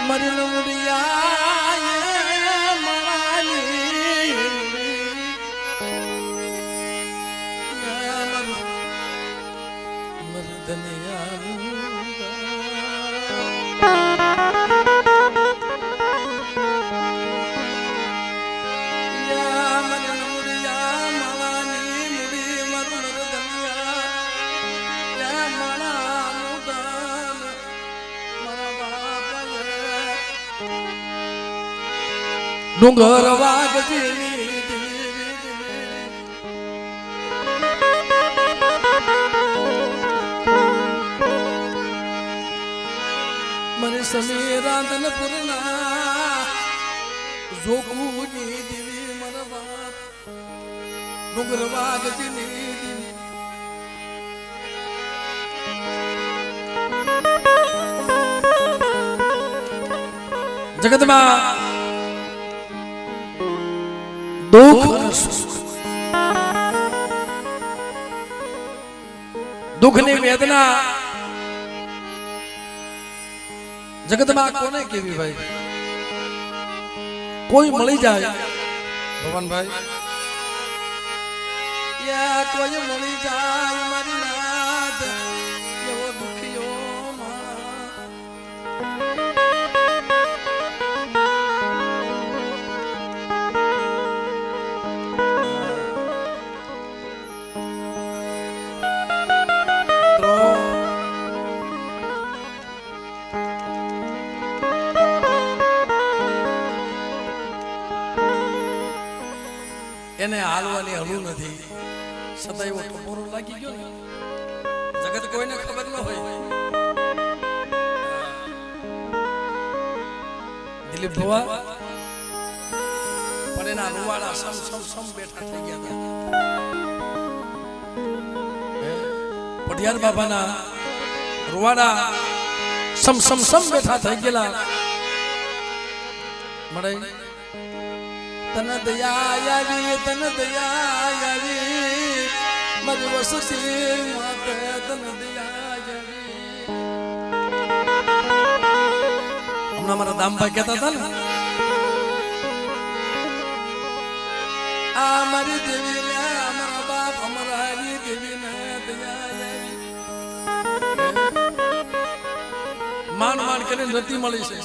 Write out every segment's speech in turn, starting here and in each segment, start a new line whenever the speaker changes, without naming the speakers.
મારી લમડિયા માની ડુંગર વાગજી મને સમીરા ધનપુરના જોગુની દેવી મરવા ડુંગર વાગજી દેવી જગતમાં દુઃખ ની વેદના જગતમાં કોને કેવી ભાઈ કોઈ મળી જાય ભગવાનભાઈ કોઈ મળી જાય મારી નાથ એવો દુખિયો એને હાલવાની હળું નથી છતાં એવો ટપોરો લાગી ગયો ને જગત કોઈને ખબર ન હોય દિલીપ ભવા પણ એના રૂવાડા સમ બેઠા થઈ ગયા હતા પઢિયાર બાબાના રૂવાડા સમ બેઠા થઈ ગયેલા મળે તન દયા આવી મારી વસતી માતે તન દયા આવી હમણાં મારા દામભાઈ કહેતા હતા ને આ મારી દેવી ને અમારા બાપ અમારા દેવી ને દયા આવી માંડ કરીને રતી મળી છે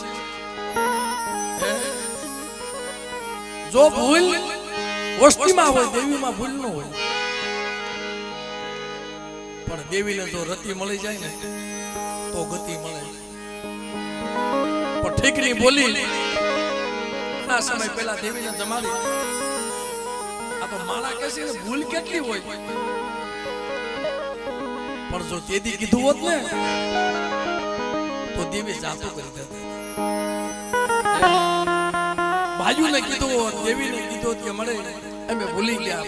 જો ભૂલ વસ્તીમાં હોય દેવીમાં ભૂલ ન હોય પણ દેવીને જો રતિ મળી જાય ને તો ગતિ મળે પણ ઠીકની બોલી ઘણા સમય પહેલા દેવીને જમાડી આ તો માળા કહે છે ભૂલ કેટલી હોય પણ જો તેદી કીધું હોત ને તો દેવી જાતો કરી દેત ભાઈઓ ને કીધું દેવી ને કીધું કે મળે અમે ભૂલી ગયા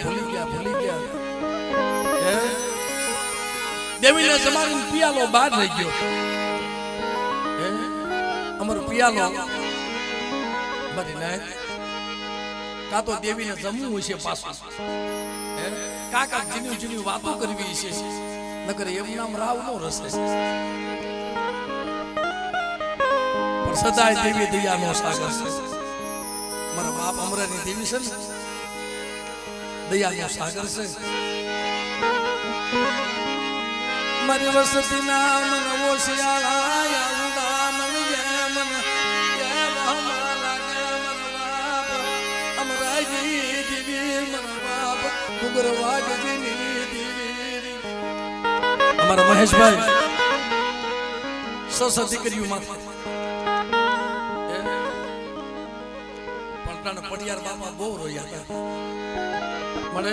દેવી ને જમાડીને પિયાલો બહાર રહી ગયો અમારો પિયાલો બધી નાયક કા તો દેવી ને જમવું છે પાછું કાકા જીની વાતો કરવી છે નકર એમ નામ રાવ નો રસે પણ સદાય દેવી દયાનો સાગર છે મારા બાપ અમરાની દેવી છે ને દયાનો સાગર છે મારી વસતી ના મન ઓશિયાળા ઉડા મન મન કે મહમા લાગે મન બાપ અમરાજી દેવી મન બાપ ડુંગર વાગજી દેવી અમારા મહેશભાઈ સસ દીકરીઓ માથે પઢિયાર બાપા બહુ રોયા હતા મને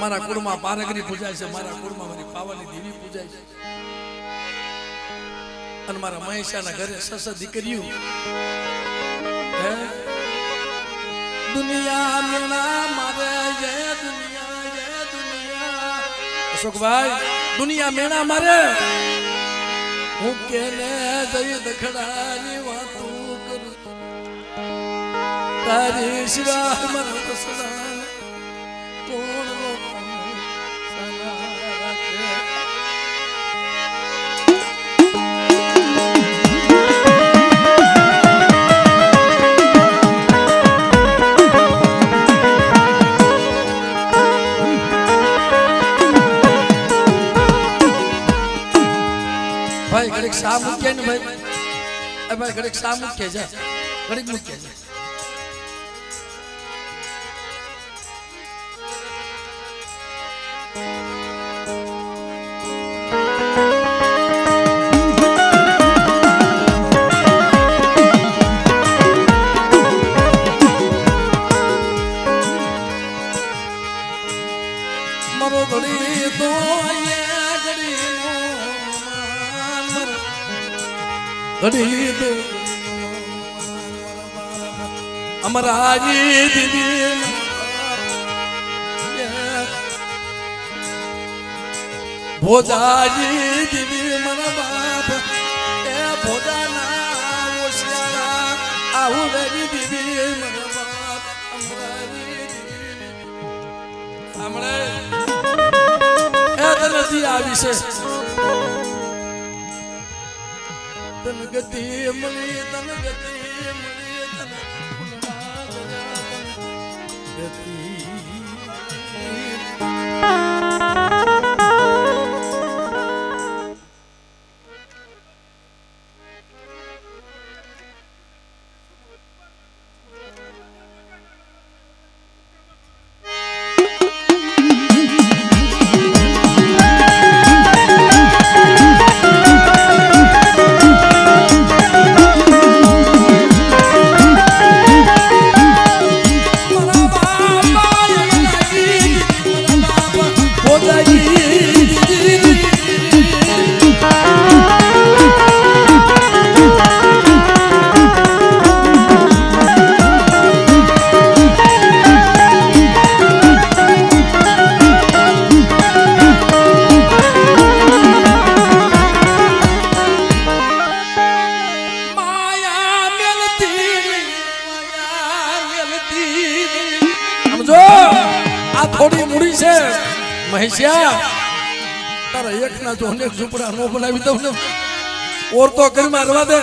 મારા કુળમાં પારગરી પૂજાય છે મારા કુળમાં મારી પાવાની દેવી પૂજાય છે અને મારા મહેશાના ઘરે સસ દીકરીઓ દુનિયા મેણા મારે જય દુનિયા અશોકભાઈ દુનિયા મેણા મારે હું કેને જઈ દખડાની વાતો કરું તારી શિવા મન સદા કોણ શા મૂક્યા ને ભાઈ ભાઈ ઘડીક શા મૂક્યા છે ઘડીક મૂક્યા છે ઘડી દો અમરાજી દીદી ભોજાજી દીદી મારા બાપ એ ભોજાના ઓશિયારા આવું રેજી દીદી મારા બાપ અમરાજી દીદી હમણે એ તનથી આવી છે તન ગતિ મળી તન ગતિ મળી તન ગતિ થોડી મૂડી છે મહેશિયા તારા એક ના જો અનેક ઝૂંપડા નો બનાવી દઉં ને ઓર તો ઘરમાં રવા દે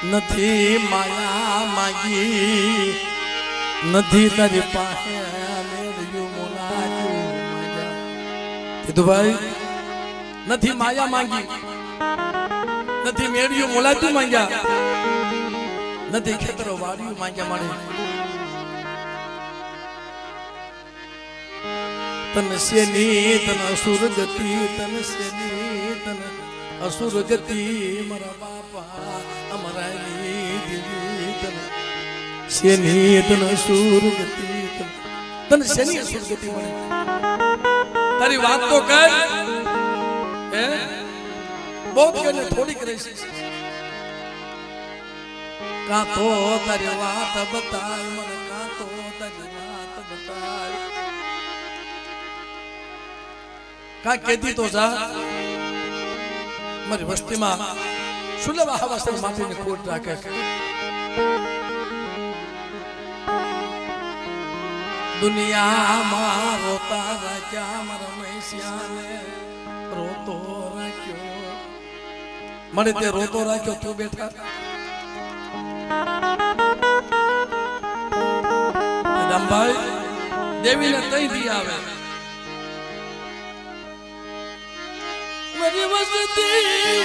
નથી માયા માગી નથી તારી પાસે મેળ્યું મોલાયું કીધું ભાઈ નથી માયા માંગી નથી મેળ્યું મોલાતું માંગ્યા નથી ખેતરો વાળ્યું માંગ્યા મળે તન શેની તન અસુર ગતિ તન શેની તન અસુર ગતિ મારા બાપા અમારાની દેવી તન શેની તન અસુર ગતિ તન શેની અસુર ગતિ મળે તારી વાત તો કર હે બહુ કરીને થોડીક રહેશે કાં તો તારી વાત બતાય મને કાં તો તારી વાત બતાય કાં કેતી તો જા મારી વસ્તીમાં સુલભ આવાસની માટીની ખોટ રાખે દુનિયામાં રોતા રાખ્યા મારા મહેશિયાને રોતો રાખ્યો મને તે રોતો રાખ્યો તું બેઠા રામભાઈ દેવીને કઈ દી આવે મારી વસતી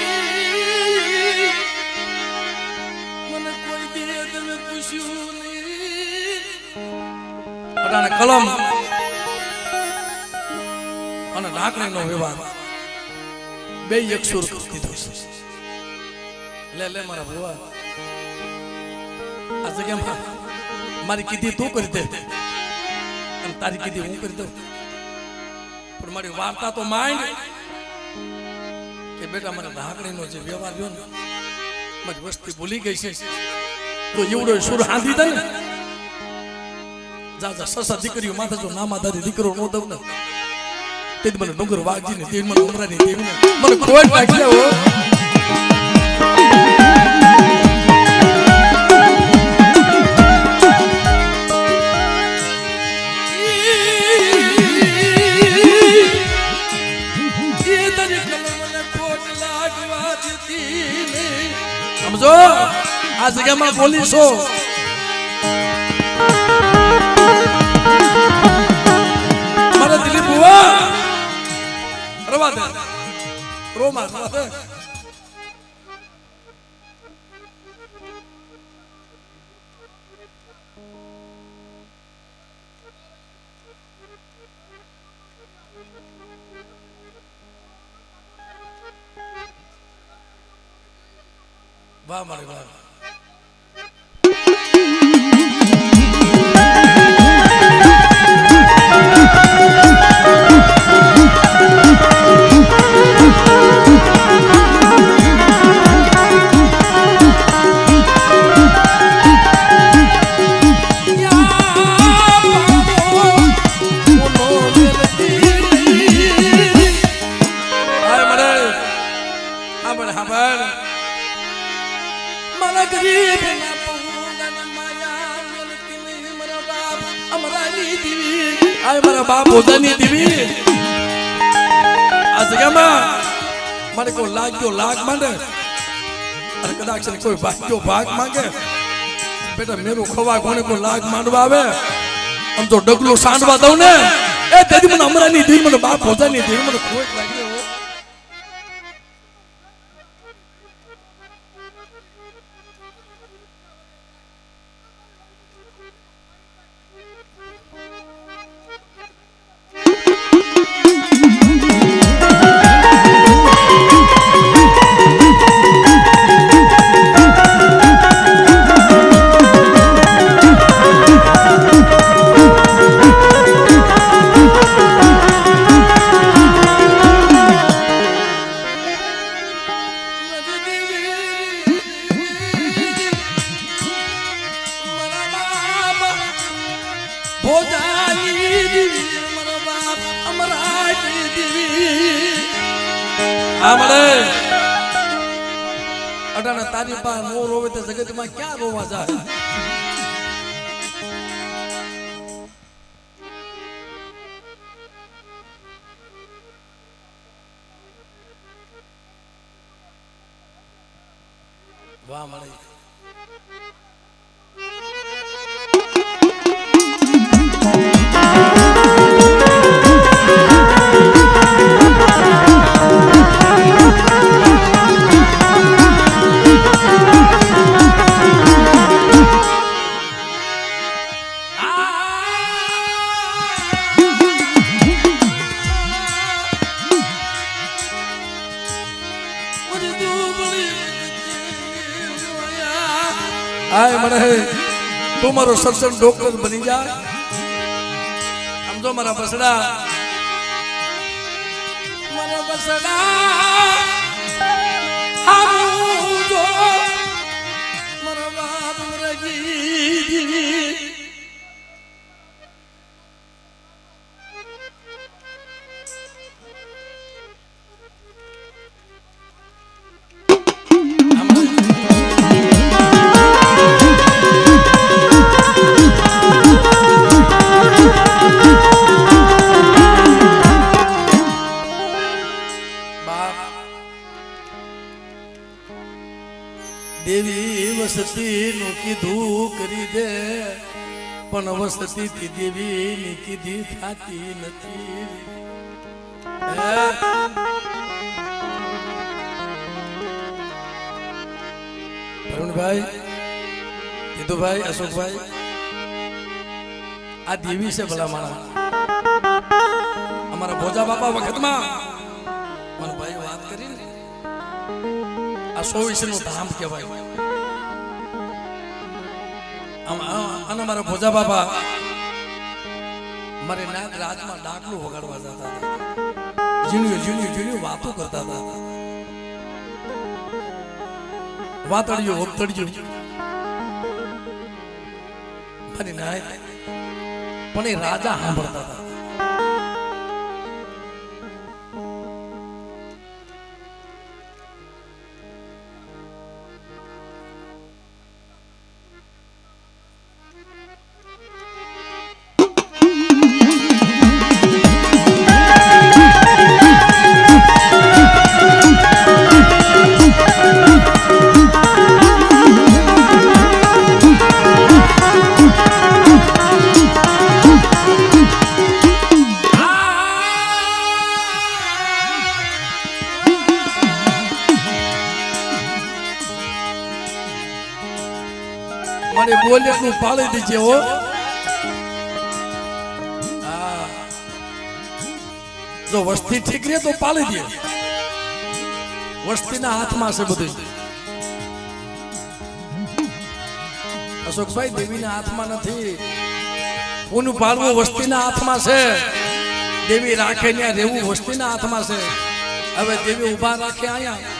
મને કોઈ દે તમે પૂછ્યું નહીં અટાણે કલમ અને ઢાંકણીનો વ્યવહાર બે એકસુર કરી દીધો છે લે મારા ભુવા આ જગ્યામાં મારી કીધી તું કરી દે અને તારી કીધી હું કરી દઉં પણ મારી વાર્તા તો માંડ કે બેટા મારા ઢાંકણીનો જે વ્યવહાર રહ્યો ને મારી વસ્તી ભૂલી ગઈ છે તો એવડો સુર હાંધી દે ને જા સસા દીકરીઓ માથે જો નામાધારી દીકરો નો દઉં ને તે મને ડુંગર વાગજીને તે મને ઉમરાની દેવીને મને ખોટ લાગી હો સમજો આ જગ્યામાં પોલીસો મારા દિલીપ બુવા રવા દે રોમા રવા દે વાહ મારે વાહ મને કોઈ લાગ્યો લાગ માંડે અને કદાચ કોઈ ભાગ્યો ભાગ માંગે બેટા મેરું ખવા કોને કોઈ લાગ માંડવા આવે આમ તો ડગલું સાંડવા દઉં ને એ તેથી મને અમરાની દી મને બાપ પોતાની દી મને ખોટ લાગ્યો અટાણે તારી પાસે નો રોવે તો જગતમાં ક્યાં રોવા જાય વાહ મળે આય મને તું મારો સત્સંગ ડોક્ટર બની જા સમજો મારા બસડા હારું જો મારા બાપ રગી દેવી વસતી નું કીધું કરી દે પણ વસતી થી દેવી ની કીધી થાતી નથી રવિભાઈ, તીધુભાઈ, અશોકભાઈ, આ દેવી છે ભલા માણા. અમારા ભોજા બાપા વખતમાં મારા ભાઈ વાત કરી ને, આ 100 નું ધામ કહેવાય. અને મારા ભોજા બાપા મારે નાગ રાજમાં ડાકલું વગાડવા જતા હતા. ઝીણી વાતો કરતા હતા. વાતડિયું વખતડિયું મારી નાય પણ એ રાજા સાંભળતા હતા. મને બોલે નું પાળી દીજે હો. જો વસ્તી ઠીક રે તો પાળી દે. વસ્તીના હાથમાં છે બધું. અશોકભાઈ, દેવીના હાથમાં નથી. કોનું પાળવું વસ્તીના હાથમાં છે. દેવી રાખે ત્યાં રહેવું વસ્તીના હાથમાં છે. હવે દેવી ઉભા રાખે અહીંયા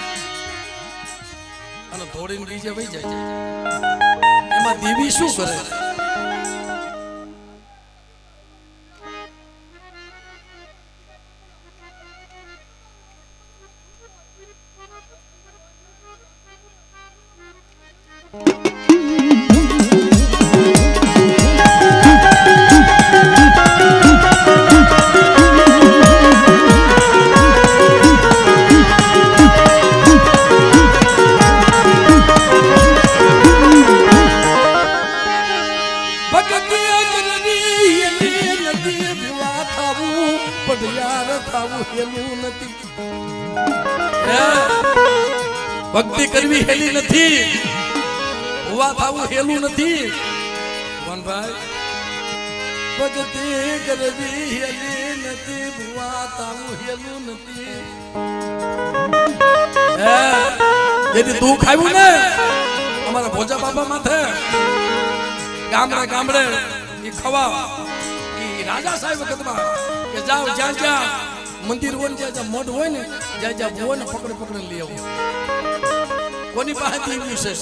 અને થોડીને બીજે વહી જાય. એમાં દેવી શું કરે? ભક્તિ કરવી હેલી નથી. ઉભા થવું હેલું નથી. ભાઈ, ભક્તિ કરવી હેલી નથી. ઉભા થવું હેલું નથી. જેથી દુઃખ આવ્યું ને અમારા ભોજા બાબા માથે, ગામડે ગામડે એ ખવા એ રાજા સાહેબ વખતમાં કે જાઓ જ્યાં જ્યાં મંદિર હોય ને, જ્યાં મઠ હોય ને, જ્યાં હોય ને પકડે પકડે લઈ આવું. કોની પાસે દેવી છે?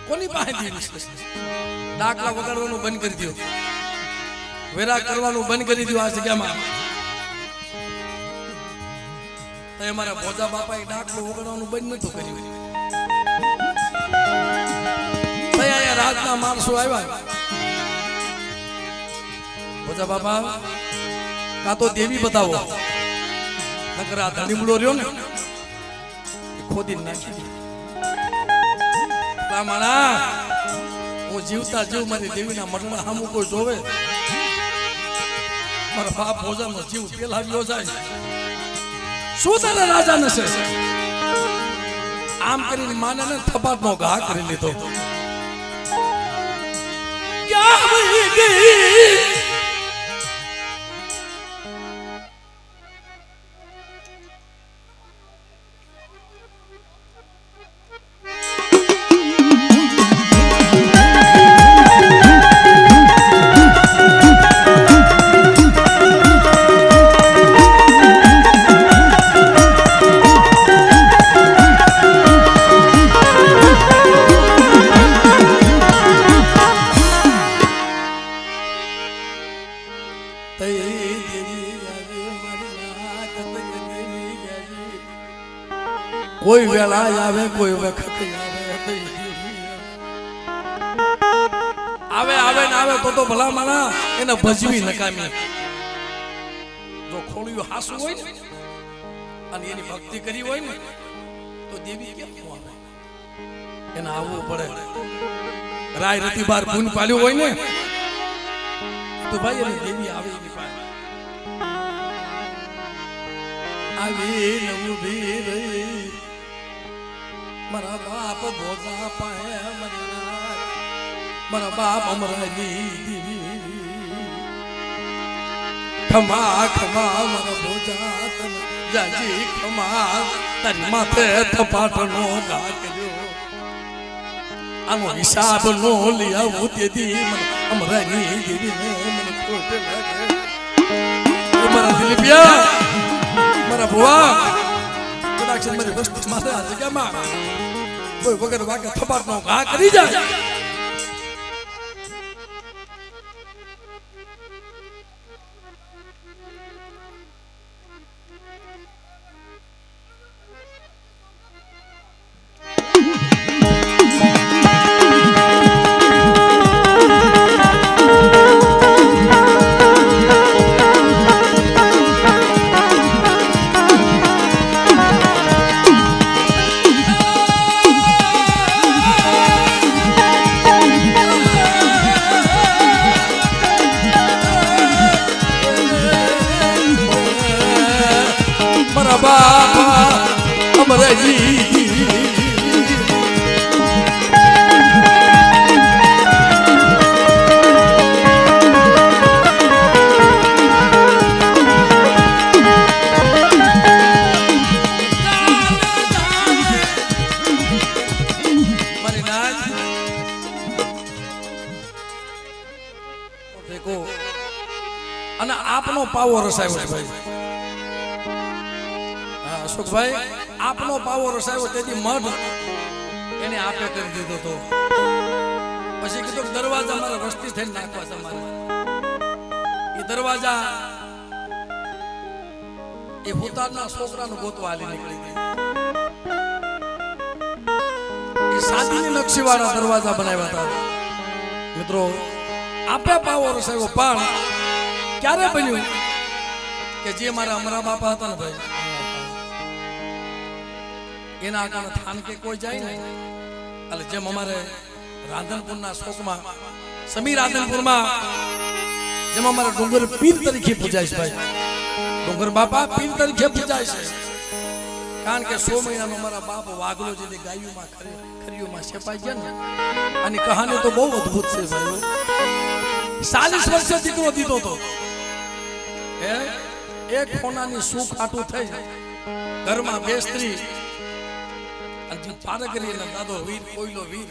કોની પાસે દેવી છે? ડાકલા વગાડવાનું બંધ કરી દો. વેરા કરવાનું બંધ કરી દો. આ જગ્યામાં તો અમારા ભોજા બાપાએ ડાકલું વગાડવાનું બંધ નતું કર્યું. અહીંયા રાતના માણસો આવ્યા. ભોજા બાપા, કાં તો દેવી બતાવો, નકર આ ધણીમડો રહ્યો ને ખોદી નાખી દે. હું જીવતા જીવ મારી દેવીના મરણા સામું કોઈ જોવે, મારા બાપ ભોજાનો જીવ પેલા ગયો જાય. શું તારા રાજા ને છે? આમ કરીને માને ને થપાટનો ઘા કરી લીધો. કોઈ વેળા આવે કોઈ વખત આવે આવે ને આવે તો ભલા માણા એને ભજવી નકામી. જો ખોળ્યું હાસું હોય ને અને એની ભક્તિ કરી હોય ને તો દેવી કેમ આવે? એને આવવું પડે. રાય રતી બાર પૂન પાલ્યું હોય ને તો ભાઈ એને દેવી આવે એની પાસે. આવી ને ઊભી રહી મારા બાપ ભોજા પાહે મારા બાપ અમરાની દેવી ખમા ખમા મારા ભોજા તને જાજી ખમા તારી માથે થપાટનો ઘા કર્યો. આનો હિસાબ નો લઈ આવું તેથી મને અમરાની દેવીને મને ખોટ લાગે. મારા દિલીપિયા મારા ભુવા કદાચ મારી વસ્તી માથે આ જગ્યામાં કોઈ વગર વાગે થપાટનો ઘા કરી જાય. અને આપનો પાવો રસાયો છે ભાઈ. અશોકભાઈ આપનો પાવો રસાયો તેથી મઢ એને આપે કરી દીધો તો પછી કીધું દરવાજા મારે વસ્તી થઈને નાખવા છે મારે. એ દરવાજા એ હુતારના છોકરાનો ગોતવા હાલી નીકળી ગઈ. એ સાદીની નકશીવાળા દરવાજા બનાવ્યા હતા મિત્રો. આપે પાવો રસાયો પણ ક્યારે બન્યું કે જે મારા અમરા બાપા હતા ને ભાઈ એના આગળ થાન કે કોઈ જાય ને એટલે જેમ અમારે રાધનપુરના શોકમાં સમીર રાધનપુરમાં જેમ અમારે ડુંગર પીર તરીકે પૂજાય છે ભાઈ. ડુંગર બાપા પીર તરીકે પૂજાય છે કારણ કે 100 મહિનાનો મારા બાપ વાઘલો જે ગાયુમાં ખરીયુમાં છેપાઈ ગયા ને આની કહાની તો બહુ અદ્ભુત છે ભાઈ. 40 વર્ષે દીકરો દીધો તો એક ખોનાની સુખ આટું થઈ ઘરમાં બે સ્ત્રી પારગરી અને દાદો વીર કોઈલો વીર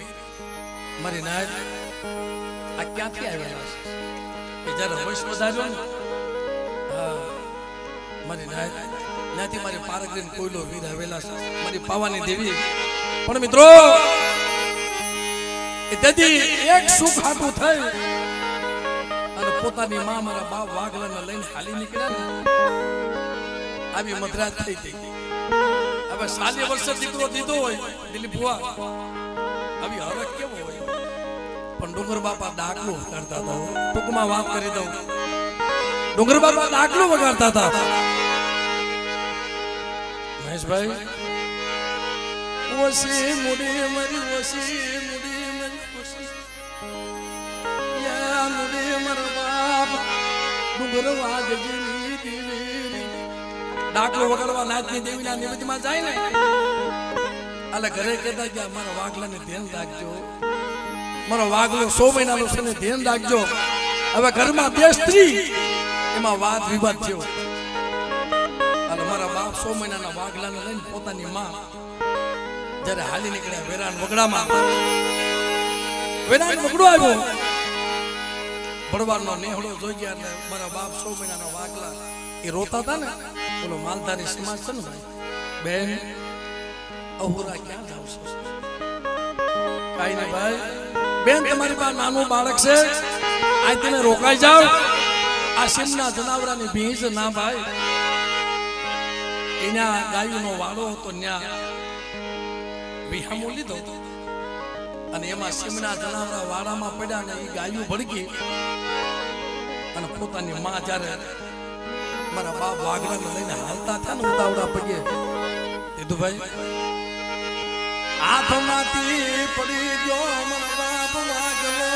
મારી નાય આ ક્યાંથી આવેલા છે કે જ્યારે વંશ વધાર્યો ને મારી નાય ત્યાંથી મારી પારગરી કોઈલો વીર આવેલા છે મારી પાવાની દેવી. પણ મિત્રો એ તેથી એક સુખ આટું થઈ અને પોતાની માં મારા બાપ વાઘલાને લઈને હાલી નીકળ્યા ને આવી મધરાત થઈ ગઈ. હવે 40 વર્ષે દીકરો દીધો હોય દિલીપ બુઆ આવી હરખ કેવો હોય. પણ ડુંગર બાપા ડાકલું વગાડતા હતા. ટૂંકમાં વાત કરી દઉં, ડુંગર બાપા ડાકલું વગાડતા હતા. મહેશભાઈ વસી મુડી મારી વસી મુડી મારી વસી યા મુડી મારા બાપ ડુંગર વાગજી દેવી ડાકલો વગાડવા નાચની દેવીના નિવેદમાં જાય ને એટલે ઘરે કહેતા કે મારા વાઘલાને ધ્યાન રાખજો, મારો વાઘલો 100 મહિનાનો છે ને ધ્યાન રાખજો. હવે ઘરમાં બે સ્ત્રી એમાં વાદ વિવાદ થયો એટલે મારા બાપ 100 મહિનાના વાઘલાને લઈને પોતાની માં જ્યારે હાલી નીકળ્યા વેરાન વગડામાં. વેરાન વગડો આવ્યો ભડવારનો નેહડો જોઈ ગયા એટલે મારા બાપ 100 મહિનાના વાઘલા એ રોતા હતા ને બોલો માલધારી સમાજ છે ને ભાઈ બેન અહોરા ક્યાં જાવ છો? કાઈ નહીં ભાઈ બેન તમારી પાસે નાનું બાળક છે આ તમે રોકાઈ જાવ. આ સિમના જનાવરાની ભીંસ ના ભાઈ એના ગાયુનો વાળો હતો ન્યા ભીહામો લીધો અને એમાં સિમના જનાવરા વાડામાં પડ્યા ને એ ગાયું ભડકી અને પોતાની માં જ્યારે મારા બાપ વાઘરાને લઈને હાલતા થયા ને ઉતાવળા પગે દીધુભાઈ હાથમાંથી પડી ગયો મારા બાપ વાઘરો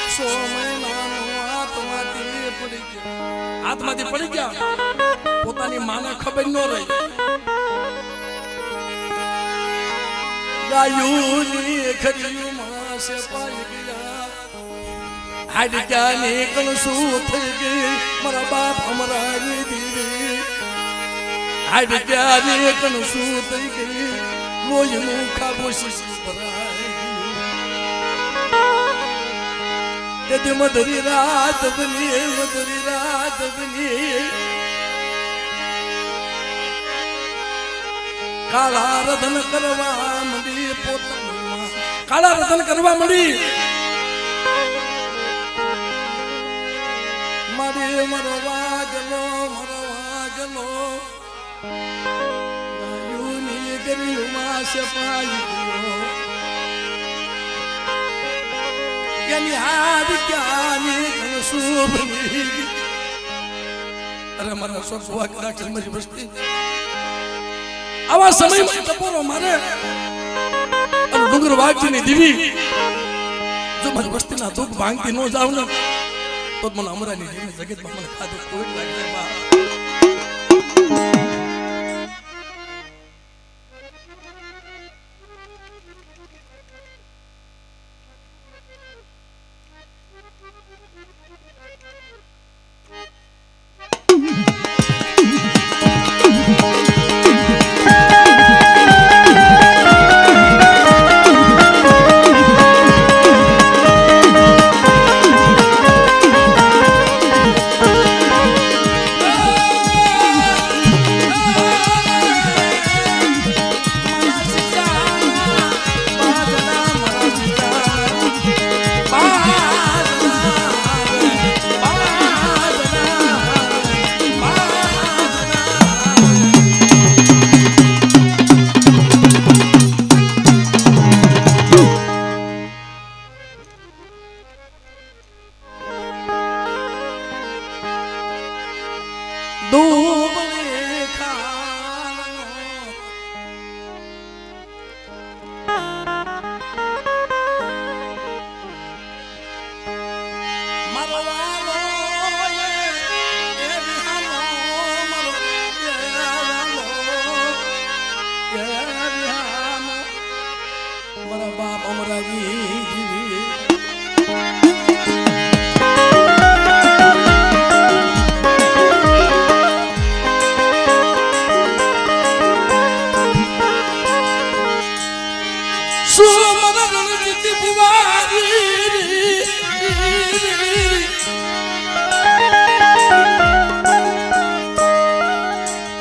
100 મહિનાનો હાથમાંથી પડી ગયો હાથમાંથી પડી ગયા પોતાની માને ખબર ન રહી ગાયુની ખરીયું માસે પાઈ ગયા હાડ ક્યાં નીકળ શું થઈ ગઈ મારા બાપ હમરાની દીદી હાડ ક્યાં નીકળ શું થઈ ગઈ લોહીનું ખાબોશી ભરાઈ તેથી મધરી રાત બની કાળા રધન કરવા મંડી પોતાની કાળા રધન કરવા મંડી મારી મરવા ગલો ગાયુની ગરીમાં સપાઈ ગયો કેની હાથ ક્યાંની શુભની અરે મારા સોસવા કદાચ મારી વસ્તી આવા સમયમાં ટપોરો મારે અને ડુંગર વાઘજીની દીવી જો મારી વસ્તીના દુઃખ ભાંગતી ન જાવ ને તો મને અમરાની જીવની જગતમાં મને ખાધું કોઈ લાગે બા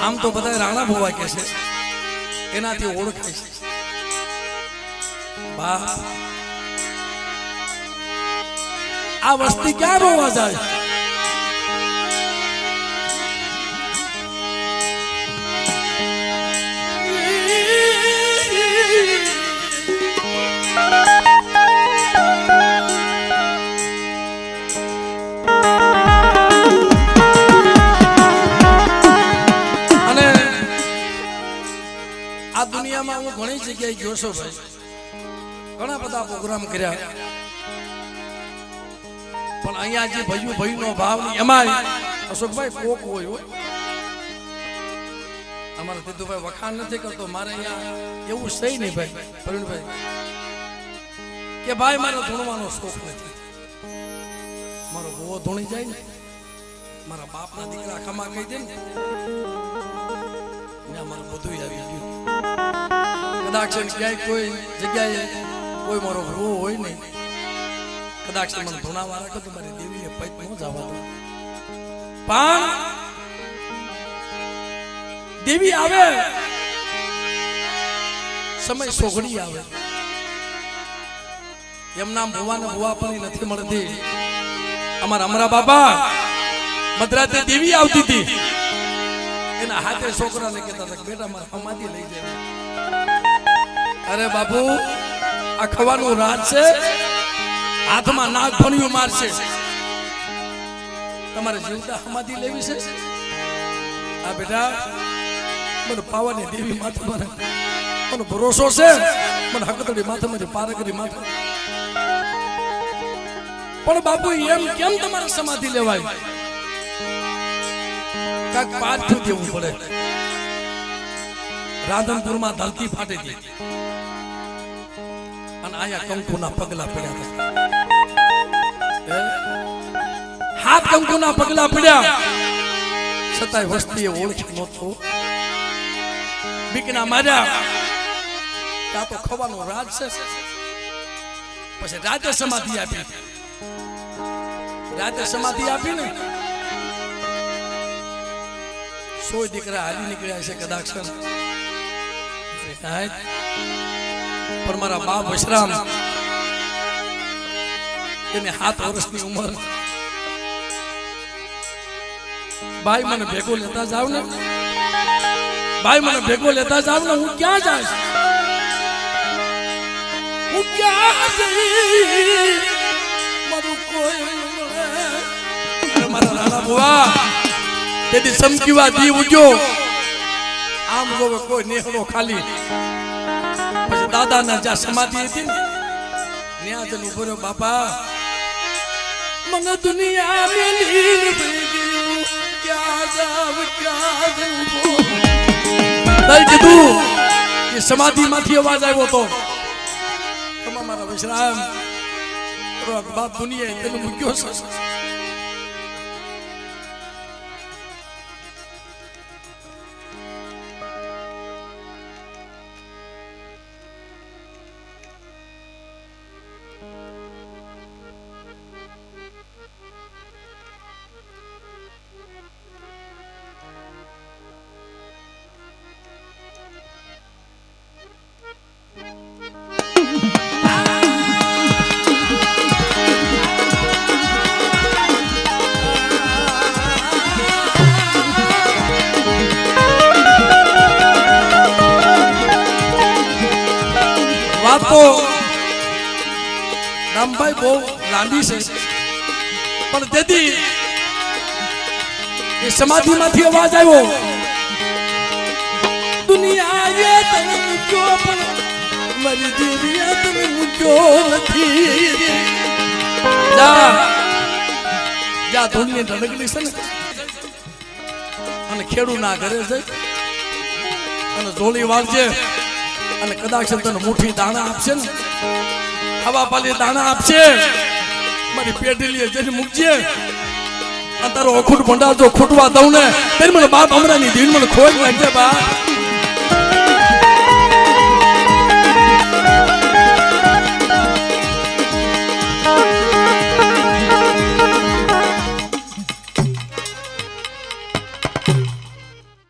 આમ તો બધા રાણા ભુવા કે છે એનાથી ઓળખાય છે બા આ વસ્તી ક્યાં રોવા જાય આ દુનિયામાં હું ઘણી જગ્યાએ ગયો છું ભાઈ ઘણા બધા પ્રોગ્રામ કર્યા પણ અહીંયા જે ભાઈનો ભાવ એમાં અશોકભાઈ કોક હોય અમારા દીદુભાઈ વખાણ નથી કરતો મારે અહીંયા એવું સહી નહીં ભાઈ પ્રવીણભાઈ કે ભાઈ મારે ધૂણવાનો શોખ નથી મારો બહુ ધૂણી જાય ને મારા બાપના દીકરા ખમા કહી દે ને મારું બધું આવી ગયું કદાચ ક્યાંય કોઈ જગ્યાએ કોઈ મારો ભૂવો હોય ને કદાચ મને ધૂણાવા રાખો તો મારી દેવીને પૈત ન જવા દો પણ દેવી આવે સમય સોઘડી આવે એમના ભુવાને ભુવા પણ નથી મળતી અમારા અમરા બાપા મદ્રાતે દેવી આવતી હતી એના હાથે છોકરાને કહેતા હતા બેટા મારા સમાધિ લઈ જાય અરે બાપુ આ ખવાનું રાજ છે, હાથમાં નાગ ફણિયું મારશે. તમારે જીવતા સમાધિ લેવી છે? આ બેટા મને પાવાની દેવી માથે મને ભરોસો છે, મને હકતડી માથામાંથી પારકરી માથે. પણ બાપુ એમ કેમ તમારે સમાધિ લેવાય? કાક પાછું દેવું પડે. રાધનપુરમાં ધરતી ફાટી હતી અને આયા કંકુના પગલા પડ્યા હતા. હાથ કંકુના પગલા પડ્યા છતાંય વસ્તીએ ઓળખી નહોતો. બીકના માર્યા ત્યાં તો ખવાનો રાજ છે. પછી રાતે સમાધિ આપી. રાતે સમાધિ આપી ને 100 દીકરા હાલી નીકળ્યા છે કદાચ. પણ મારા બાપ વશરામ એને 7 વર્ષની ઉંમર. ભાઈ મને ભેગો લેતા જાવ ને, ભાઈ મને ભેગો લેતા જાવ ને. હું ક્યાં જઈશ? હું ક્યાં જઈશ? મારું કોઈ મારા રાણા બુવા તેથી સમકીવા દી ઉગ્યો. આમ જોવે કોઈ નેહડો ખાલી. પછી દાદાના જ્યાં સમાધિ હતી ને ત્યાં જઈને ઉભો રહ્યો. બાપા મને દુનિયા મેં લીન પડી ગયું, ક્યાં જાવ ક્યાં જવું? તાઈ કીધું એ સમાધિમાંથી અવાજ આવ્યો તો મારા વિશ્રામ બાપ દુનિયા તેને મૂક્યો છે. તો રામભાઈ બહુ લાંબી છે, પણ તેથી એ સમાધિમાંથી અવાજ આવ્યો. દુનિયાએ તને મૂક્યો પણ મારી દેવીએ તને મૂક્યો નથી. જા ધૂળની ઢળકલી છે ને અને ખેડૂના ઘરે જઈ અને ઝોલી વાળજે અને કદાચ તને મુઠ્ઠી દાણા આપશે ને, હવા પાલી દાણા આપશે, મારી પેઢી જઈને મૂકજે. અને તારો અખૂટ ભંડાર જો ખૂટવા દઉં ને ત્યારે મને બાપ હમણાંની દિન મને ખોઈ નાખજે બા.